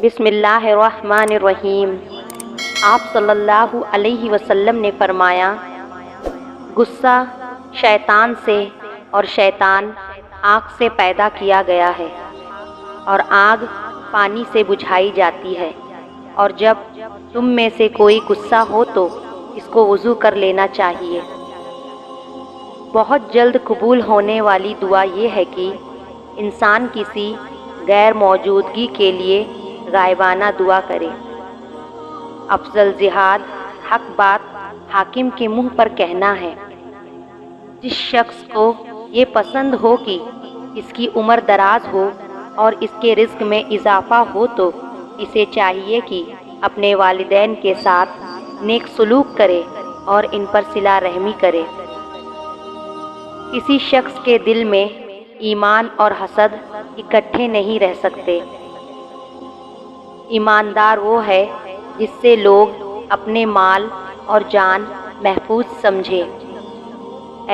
بسم اللہ الرحمن الرحیم۔ آپ صلی اللہ علیہ وسلم نے فرمایا، غصہ شیطان سے اور شیطان آگ سے پیدا کیا گیا ہے، اور آگ پانی سے بجھائی جاتی ہے، اور جب تم میں سے کوئی غصہ ہو تو اس کو وضو کر لینا چاہیے۔ بہت جلد قبول ہونے والی دعا یہ ہے کہ انسان کسی غیر موجودگی کے لیے غائبانہ دعا کرے۔ افضل جہاد حق بات حاکم کے منہ پر کہنا ہے۔ جس شخص کو یہ پسند ہو کہ اس کی عمر دراز ہو اور اس کے رزق میں اضافہ ہو تو اسے چاہیے کہ اپنے والدین کے ساتھ نیک سلوک کرے اور ان پر صلہ رحمی کرے۔ کسی شخص کے دل میں ایمان اور حسد اکٹھے نہیں رہ سکتے۔ ایماندار وہ ہے جس سے لوگ اپنے مال اور جان محفوظ سمجھے۔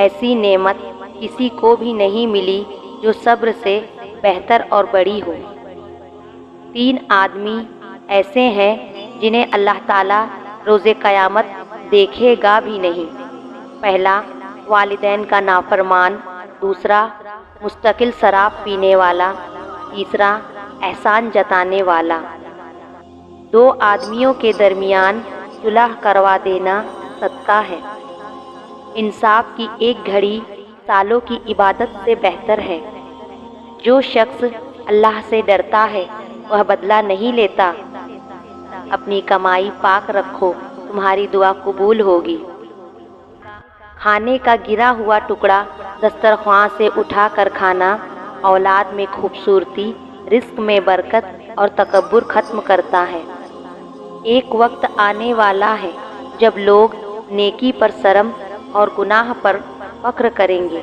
ایسی نعمت کسی کو بھی نہیں ملی جو صبر سے بہتر اور بڑی ہو۔ 3 آدمی ایسے ہیں جنہیں اللہ تعالیٰ روز قیامت دیکھے گا بھی نہیں۔ پہلا، والدین کا نافرمان، دوسرا مستقل شراب پینے والا، تیسرا احسان جتانے والا۔ 2 آدمیوں کے درمیان صلح کروا دینا صدقہ ہے۔ انصاف کی ایک گھڑی سالوں کی عبادت سے بہتر ہے۔ جو شخص اللہ سے ڈرتا ہے وہ بدلہ نہیں لیتا۔ اپنی کمائی پاک رکھو، تمہاری دعا قبول ہوگی۔ کھانے کا گرا ہوا ٹکڑا دسترخوان سے اٹھا کر کھانا اولاد میں خوبصورتی، رزق میں برکت اور تکبر ختم کرتا ہے۔ ایک وقت آنے والا ہے جب لوگ نیکی پر شرم اور گناہ پر فخر کریں گے۔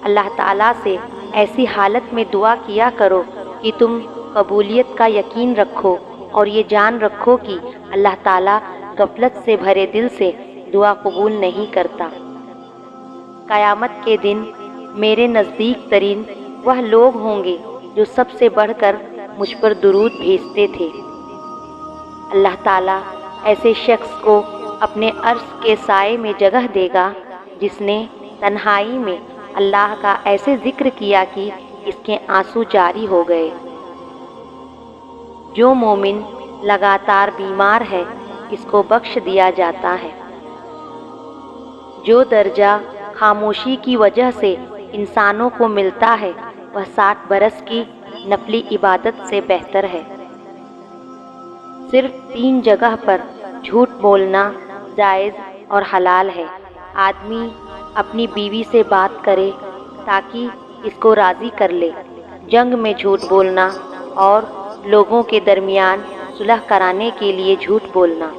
اللہ تعالیٰ سے ایسی حالت میں دعا کیا کرو کہ تم قبولیت کا یقین رکھو اور یہ جان رکھو کہ اللہ تعالیٰ غفلت سے بھرے دل سے دعا قبول نہیں کرتا۔ قیامت کے دن میرے نزدیک ترین وہ لوگ ہوں گے جو سب سے بڑھ کر مجھ پر درود بھیجتے تھے۔ اللہ تعالیٰ ایسے شخص کو اپنے عرش کے سائے میں جگہ دے گا جس نے تنہائی میں اللہ کا ایسے ذکر کیا کہ اس کے آنسو جاری ہو گئے۔ جو مومن لگاتار بیمار ہے اس کو بخش دیا جاتا ہے۔ جو درجہ خاموشی کی وجہ سے انسانوں کو ملتا ہے وہ 60 برس کی نفلی عبادت سے بہتر ہے۔ صرف 3 جگہ پر جھوٹ بولنا جائز اور حلال ہے۔ آدمی اپنی بیوی سے بات کرے تاکہ اس کو راضی کر لے، جنگ میں جھوٹ بولنا اور لوگوں کے درمیان صلح کرانے کے لیے جھوٹ بولنا۔